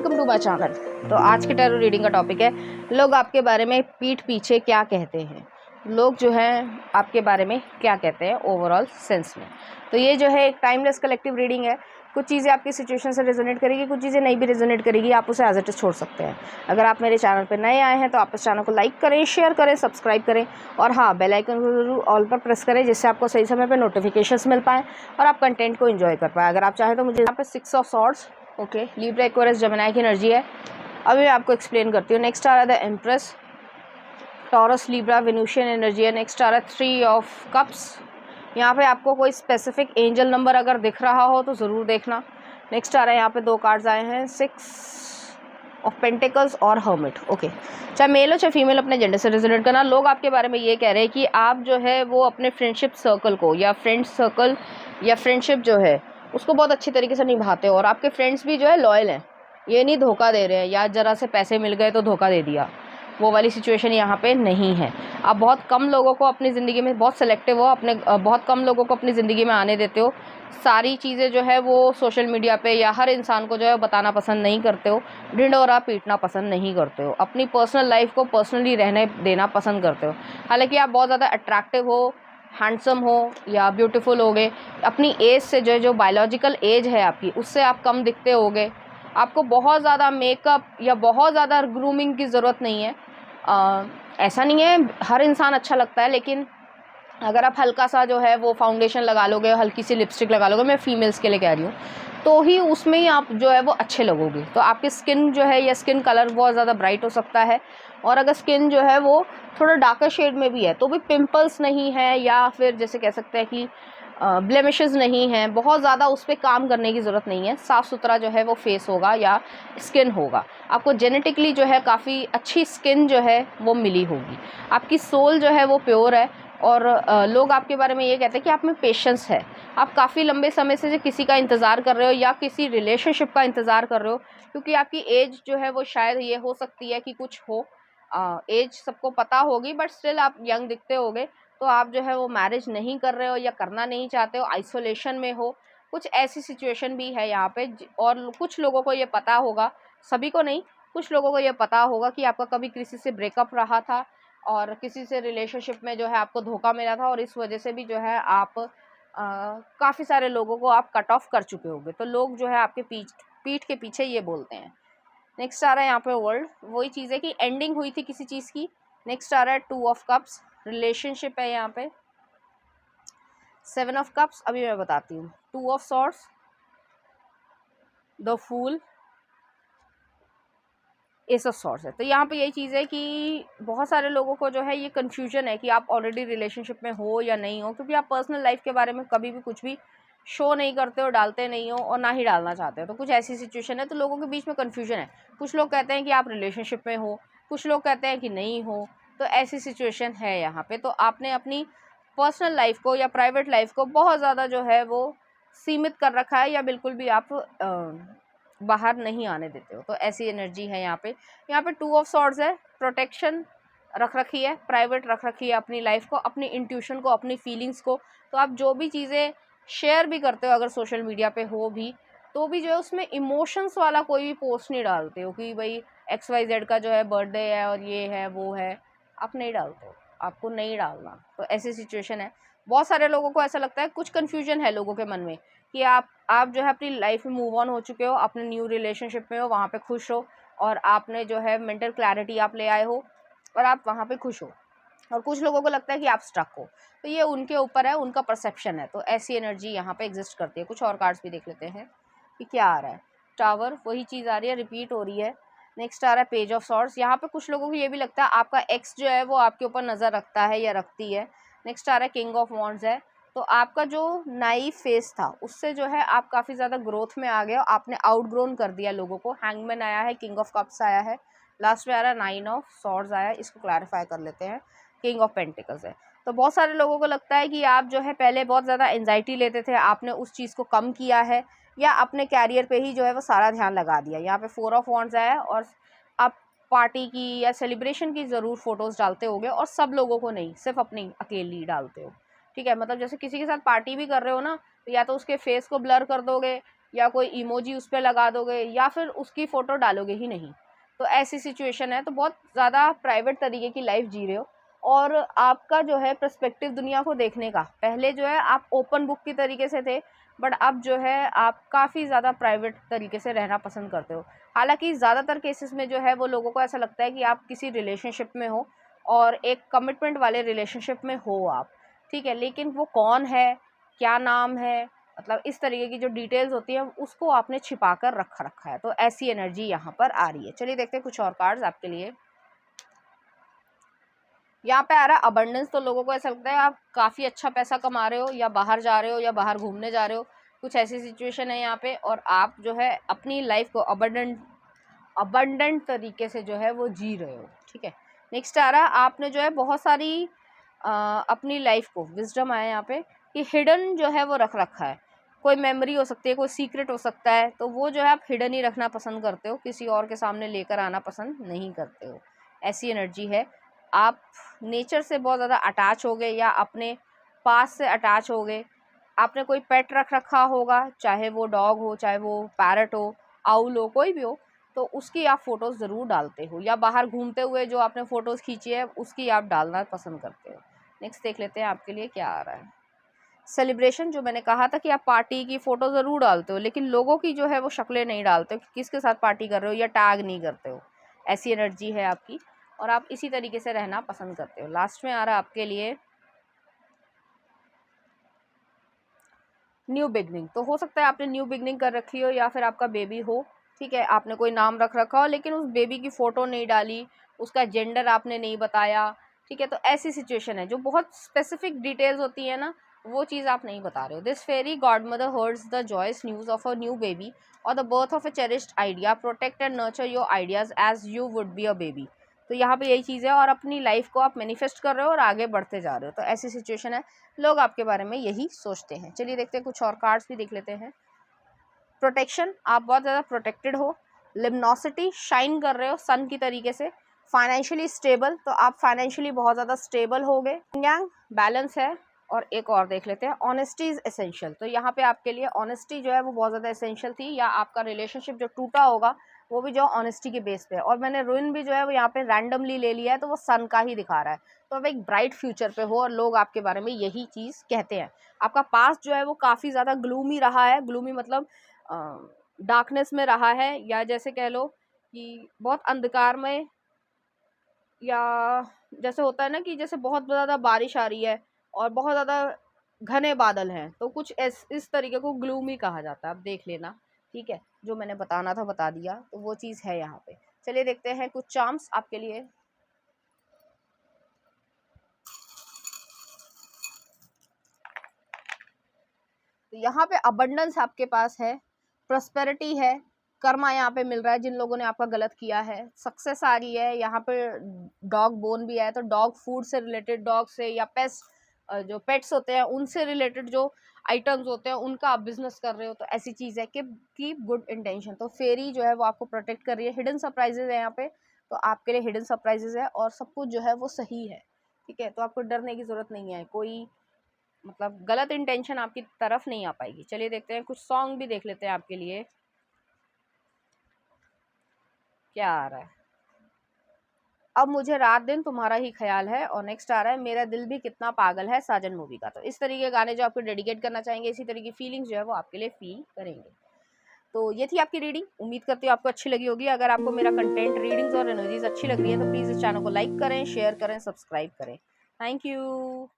Welcome to my channel. तो आज के टैरो रीडिंग का टॉपिक है लोग आपके बारे में पीठ पीछे क्या कहते हैं। लोग जो हैं आपके बारे में क्या कहते हैं ओवरऑल सेंस में। तो ये जो है एक टाइमलेस कलेक्टिव रीडिंग है। कुछ चीज़ें आपकी सिचुएशन से रेजोनेट करेगी, कुछ चीज़ें नहीं भी रेजोनेट करेगी, आप उसे एज इट इज छोड़ सकते हैं। अगर आप मेरे चैनल पर नए आए हैं तो आप इस चैनल को लाइक करें, शेयर करें, सब्सक्राइब करें और हाँ, बेल आइकन को जरूर ऑल पर प्रेस करें जिससे आपको सही समय पर नोटिफिकेशंस मिल पाएँ और आप कंटेंट को एंजॉय कर पाएँ। अगर आप चाहें तो मुझे यहाँ पे 6 of swords, okay, Libra Aquarius Gemini की एनर्जी है। अभी मैं आपको एक्सप्लेन करती हूँ। नेक्स्ट आ रहा है the empress, Taurus Libra Venusian energy है। नेक्स्ट आ रहा है 3 ऑफ कप्स। यहाँ पे आपको कोई स्पेसिफिक एंजल नंबर अगर दिख रहा हो तो ज़रूर देखना। नेक्स्ट आ रहा है यहाँ पे 2 कार्ड्स आए हैं, 6 ऑफ पेंटिकल्स और हर्मिट। ओके, चाहे मेल हो चाहे फीमेल, अपने जेंडर से रेजोनेट करना। लोग आपके बारे में ये कह रहे हैं कि आप जो है वो अपने फ्रेंडशिप सर्कल को या फ्रेंड सर्कल या फ्रेंडशिप जो है उसको बहुत अच्छी तरीके से निभाते हो और आपके फ्रेंड्स भी जो है लॉयल हैं, ये नहीं धोखा दे रहे हैं या ज़रा से पैसे मिल गए तो धोखा दे दिया, वो वाली सिचुएशन यहाँ पे नहीं है। आप बहुत कम लोगों को अपनी ज़िंदगी में, बहुत सेलेक्टिव हो, अपने बहुत कम लोगों को अपनी ज़िंदगी में आने देते हो। सारी चीज़ें जो है वो सोशल मीडिया पे या हर इंसान को जो है बताना पसंद नहीं करते हो। ढिंढोरा पीटना पसंद नहीं करते हो। अपनी पर्सनल लाइफ को पर्सनली रहने देना पसंद करते हो। हालांकि आप बहुत ज़्यादा अट्रैक्टिव हो, हैंडसम हो या ब्यूटीफुल होगे, अपनी एज से जो बायोलॉजिकल एज है आपकी, उससे आप कम दिखते होगे। आपको बहुत ज़्यादा मेकअप या बहुत ज़्यादा ग्रूमिंग की ज़रूरत नहीं है। ऐसा नहीं है हर इंसान अच्छा लगता है, लेकिन अगर आप हल्का सा जो है वो फाउंडेशन लगा लोगे, हल्की सी लिपस्टिक लगा लोगे, मैं फीमेल्स के लिए कह रही हूँ, तो ही उसमें ही आप जो है वो अच्छे लगोगे। तो आपकी स्किन जो है या स्किन कलर बहुत ज़्यादा ब्राइट हो सकता है, और अगर स्किन जो है वो थोड़ा डार्कर शेड में भी है तो भी पिंपल्स नहीं है या फिर जैसे कह सकते हैं कि ब्लेमिशेस नहीं हैं, बहुत ज़्यादा उस पर काम करने की ज़रूरत नहीं है। साफ़ सुथरा जो है वो फेस होगा या स्किन होगा। आपको जेनेटिकली जो है काफ़ी अच्छी स्किन जो है वो मिली होगी। आपकी सोल जो है वो प्योर है। और लोग आपके बारे में ये कहते हैं कि आप में पेशेंस है। आप काफ़ी लंबे समय से जो किसी का इंतज़ार कर रहे हो या किसी रिलेशनशिप का इंतज़ार कर रहे हो, क्योंकि आपकी एज जो है वो शायद ये हो सकती है कि कुछ हो, एज सबको पता होगी बट स्टिल आप यंग दिखते होगे। तो आप जो है वो मैरिज नहीं कर रहे हो या करना नहीं चाहते हो, आइसोलेशन में हो, कुछ ऐसी सिचुएशन भी है यहाँ पे। और कुछ लोगों को ये पता होगा, सभी को नहीं, कुछ लोगों को ये पता होगा कि आपका कभी किसी से ब्रेकअप रहा था और किसी से रिलेशनशिप में जो है आपको धोखा मिला था, और इस वजह से भी जो है आप काफ़ी सारे लोगों को आप कट ऑफ कर चुके होंगे। तो लोग जो है आपके पीठ के पीछे ये बोलते हैं। नेक्स्ट आ रहा है यहाँ पे वर्ल्ड, वही चीज़ है कि एंडिंग हुई थी किसी चीज़ की। नेक्स्ट आ रहा है 2 ऑफ कप्स, रिलेशनशिप है यहाँ पे। 7 ऑफ कप्स अभी मैं बताती हूँ। 2 of swords, the fool, ace of swords है। तो यहाँ पे यही चीज़ है कि बहुत सारे लोगों को जो है ये कन्फ्यूजन है कि आप ऑलरेडी रिलेशनशिप में हो या नहीं हो, क्योंकि आप पर्सनल लाइफ के बारे में कभी भी कुछ भी शो नहीं करते हो, डालते नहीं हो और ना ही डालना चाहते हो। तो कुछ ऐसी सिचुएशन है, तो लोगों के बीच में कन्फ्यूजन है। कुछ लोग कहते हैं कि आप रिलेशनशिप में हो, कुछ लोग कहते हैं कि नहीं हो। तो ऐसी सिचुएशन है यहाँ पे। तो आपने अपनी पर्सनल लाइफ को या प्राइवेट लाइफ को बहुत ज़्यादा जो है वो सीमित कर रखा है, या बिल्कुल भी आप बाहर नहीं आने देते हो। तो ऐसी एनर्जी है यहाँ पे। यहाँ पे 2 ऑफ सॉर्ड्स है, प्रोटेक्शन रख रखी है, प्राइवेट रख रखी है अपनी लाइफ को, अपनी इंट्यूशन को, अपनी फीलिंग्स को। तो आप जो भी चीज़ें शेयर भी करते हो, अगर सोशल मीडिया पे हो भी, तो भी जो है उसमें इमोशंस वाला कोई भी पोस्ट नहीं डालते हो कि भाई XYZ का जो है बर्थडे है और ये है वो है, आप नहीं डालते हो, आपको नहीं डालना। तो ऐसी सिचुएशन है। बहुत सारे लोगों को ऐसा लगता है, कुछ कन्फ्यूजन है लोगों के मन में कि आप जो है अपनी लाइफ में मूव ऑन हो चुके हो, अपने न्यू रिलेशनशिप में हो, वहाँ पे खुश हो, और आपने जो है मेंटल क्लैरिटी आप ले आए हो और आप वहाँ पे खुश हो। और कुछ लोगों को लगता है कि आप स्टक हो। तो ये उनके ऊपर है, उनका परसेप्शन है। तो ऐसी एनर्जी यहाँ पे एग्जिस्ट करती है। कुछ और कार्ड्स भी देख लेते हैं कि क्या आ रहा है। टावर, वही चीज़ आ रही है, रिपीट हो रही है। नेक्स्ट आ रहा है पेज ऑफ सॉर्ड्स। यहाँ पे कुछ लोगों को ये भी लगता है आपका एक्स जो है वो आपके ऊपर नज़र रखता है या रखती है। नेक्स्ट आ रहा है किंग ऑफ वॉन्ड्स है। तो आपका जो नाइव फेस था उससे जो है आप काफ़ी ज़्यादा ग्रोथ में आ गए हो, आपने आउटग्रोन कर दिया लोगों को। हैंगमैन आया है, किंग ऑफ कप्स आया है, लास्ट में आ रहा है 9 ऑफ सॉर्ड्स आया है। इसको क्लैरिफाई कर लेते हैं, किंग ऑफ पेंटिकल्स है। तो बहुत सारे लोगों को लगता है कि आप जो है पहले बहुत ज़्यादा एंजाइटी लेते थे, आपने उस चीज़ को कम किया है, या अपने कैरियर पे ही जो है वो सारा ध्यान लगा दिया। यहाँ पे 4 ऑफ वॉन्ड्स आया है, और आप पार्टी की या सेलिब्रेशन की ज़रूर फोटोज़ डालते होगे, और सब लोगों को नहीं, सिर्फ अपनी अकेली डालते हो। ठीक है, मतलब जैसे किसी के साथ पार्टी भी कर रहे हो ना, तो या तो उसके फेस को ब्लर कर दोगे, या कोई इमोजी उस पर लगा दोगे या फिर उसकी फ़ोटो डालोगे ही नहीं। तो ऐसी सिचुएशन है, तो बहुत ज़्यादा प्राइवेट तरीके की लाइफ जी रहे हो और आपका जो है पर्सपेक्टिव दुनिया को देखने का, पहले जो है आप ओपन बुक की तरीके से थे, बट अब जो है आप काफ़ी ज़्यादा प्राइवेट तरीके से रहना पसंद करते हो। हालांकि ज़्यादातर केसेस में जो है वो लोगों को ऐसा लगता है कि आप किसी रिलेशनशिप में हो और एक कमिटमेंट वाले रिलेशनशिप में हो आप, ठीक है, लेकिन वो कौन है, क्या नाम है, मतलब इस तरीके की जो डिटेल्स होती है उसको आपने छिपा कर रखा है। तो ऐसी एनर्जी यहाँ पर आ रही है। चलिए देखते हैं कुछ और कार्ड्स आपके लिए। यहाँ पे आ रहा है अबंडेंस। तो लोगों को ऐसा लगता है आप काफ़ी अच्छा पैसा कमा रहे हो या बाहर जा रहे हो या बाहर घूमने जा रहे हो, कुछ ऐसी सिचुएशन है यहाँ पे, और आप जो है अपनी लाइफ को अबंडेंट तरीके से जो है वो जी रहे हो, ठीक है। नेक्स्ट आ रहा है आपने जो है बहुत सारी अपनी लाइफ को, विजडम आया यहाँ पे कि हिडन जो है वो रख रखा है। कोई मेमोरी हो सकती है, कोई सीक्रेट हो सकता है, तो वो जो है आप हिडन ही रखना पसंद करते हो, किसी और के सामने लेकर आना पसंद नहीं करते हो। ऐसी एनर्जी है। आप नेचर से बहुत ज़्यादा अटैच हो गए या अपने पास से अटैच हो गए। आपने कोई पेट रख रखा होगा, चाहे वो डॉग हो, चाहे वो पैरट हो, आउल हो, कोई भी हो, तो उसकी आप फ़ोटोज़ ज़रूर डालते हो, या बाहर घूमते हुए जो आपने फ़ोटोज़ खींची है उसकी आप डालना पसंद करते हो। नेक्स्ट देख लेते हैं आपके लिए क्या आ रहा है। सेलिब्रेशन, जो मैंने कहा था कि आप पार्टी की फ़ोटो ज़रूर डालते हो, लेकिन लोगों की जो है वो शक्लें नहीं डालते हो कि किसके साथ पार्टी कर रहे हो, या टैग नहीं करते हो। ऐसी एनर्जी है आपकी और आप इसी तरीके से रहना पसंद करते हो। लास्ट में आ रहा है आपके लिए न्यू बिगनिंग। तो हो सकता है आपने न्यू बिगनिंग कर रखी हो या फिर आपका बेबी हो, ठीक है, आपने कोई नाम रख रखा हो लेकिन उस बेबी की फ़ोटो नहीं डाली, उसका जेंडर आपने नहीं बताया, ठीक है। तो ऐसी सिचुएशन है जो बहुत स्पेसिफिक डिटेल्स होती है ना, वो चीज़ आप नहीं बता रहे हो। This fairy godmother hears the joyous news of a new baby और the birth of a cherished idea, protect and nurture your ideas as you would be a baby. तो यहाँ पे यही चीज़ है, और अपनी लाइफ को आप मैनिफेस्ट कर रहे हो और आगे बढ़ते जा रहे हो। तो ऐसी सिचुएशन है, लोग आपके बारे में यही सोचते हैं। चलिए देखते हैं कुछ और कार्ड्स भी देख लेते हैं। प्रोटेक्शन, आप बहुत ज़्यादा प्रोटेक्टेड हो। लिम्नोसिटी, शाइन कर रहे हो सन की तरीके से। फाइनेंशियली स्टेबल, तो आप फाइनेंशियली बहुत ज़्यादा स्टेबल हो गए। यांग, बैलेंस है। और एक और देख लेते हैं, ऑनेस्टी इज़ एसेंशियल। तो यहाँ पे आपके लिए ऑनेस्टी जो है वो बहुत ज़्यादा एसेंशियल थी, या आपका रिलेशनशिप जो टूटा होगा वो भी जो ऑनेस्टी के बेस पे है। और मैंने रुइन भी जो है वो यहाँ पे रैंडमली ले लिया है, तो वो सन का ही दिखा रहा है। तो अब एक ब्राइट फ्यूचर पे हो और लोग आपके बारे में यही चीज़ कहते हैं। आपका पास्ट जो है वो काफ़ी ज़्यादा ग्लूमी रहा है। ग्लूमी मतलब डार्कनेस में रहा है, या जैसे कह लो कि बहुत अंधकार में, या जैसे होता है ना कि जैसे बहुत ज़्यादा बारिश आ रही है और बहुत ज़्यादा घने बादल हैं, तो कुछ इस तरीके को ग्लूमी कहा जाता है। आप देख लेना, ठीक है, जो मैंने बताना था बता दिया, तो वो चीज़ है यहाँ पे। चलिए देखते हैं कुछ चार्म्स आपके लिए। तो यहाँ पे अबंडेंस आपके पास है, प्रॉस्पेरिटी है, कर्मा यहाँ पे मिल रहा है जिन लोगों ने आपका गलत किया है, सक्सेस आ रही है। यहाँ पे डॉग बोन भी है, तो डॉग फूड से रिलेटेड, डॉग से या जो पेट्स होते हैं उनसे रिलेटेड जो आइटम्स होते हैं उनका आप बिजनेस कर रहे हो। तो ऐसी चीज़ है कि कीप गुड इंटेंशन। तो फेरी जो है वो आपको प्रोटेक्ट कर रही है। हिडन सरप्राइजेज है यहाँ पे, तो आपके लिए हिडन सरप्राइजेज है और सब कुछ जो है वो सही है, ठीक है। तो आपको डरने की ज़रूरत नहीं है, कोई मतलब गलत इंटेंशन आपकी तरफ नहीं आ पाएगी। चलिए देखते हैं कुछ सॉन्ग भी देख लेते हैं आपके लिए क्या आ रहा है। अब मुझे रात दिन तुम्हारा ही ख्याल है, और नेक्स्ट आ रहा है मेरा दिल भी कितना पागल है, साजन मूवी का। तो इस तरीके के गाने जो आपको डेडिकेट करना चाहेंगे, इसी तरह की फीलिंग्स जो है वो आपके लिए फील करेंगे। तो ये थी आपकी रीडिंग, उम्मीद करती हूँ आपको अच्छी लगी होगी। अगर आपको मेरा कंटेंट, रीडिंग्स और एनर्जीज अच्छी लग रही है तो प्लीज़ इस चैनल को लाइक करें, शेयर करें, सब्सक्राइब करें। Thank you.